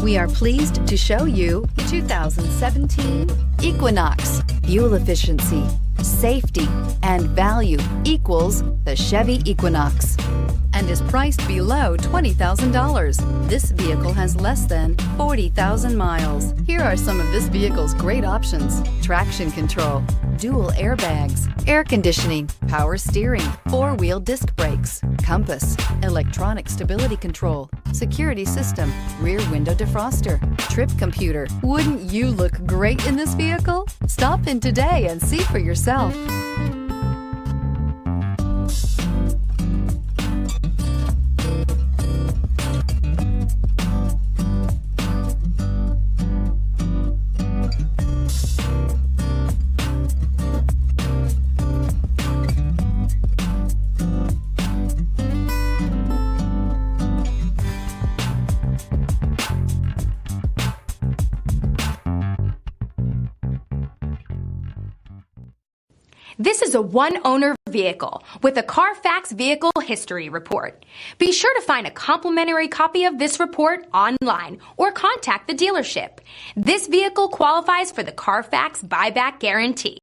We are pleased to show you the 2017 Equinox. Fuel efficiency, safety, and value equals the Chevy Equinox and is priced below $20,000. This vehicle has less than 40,000 miles. Here are some of this vehicle's great options: traction control, dual airbags, air conditioning, power steering, four-wheel disc brakes, compass, electronic stability control, security system, rear window defroster, trip computer. Wouldn't you look great in this vehicle? Stop in today and see for yourself. This is a one-owner vehicle with a Carfax Vehicle History Report. Be sure to find a complimentary copy of this report online or contact the dealership. This vehicle qualifies for the Carfax Buyback Guarantee.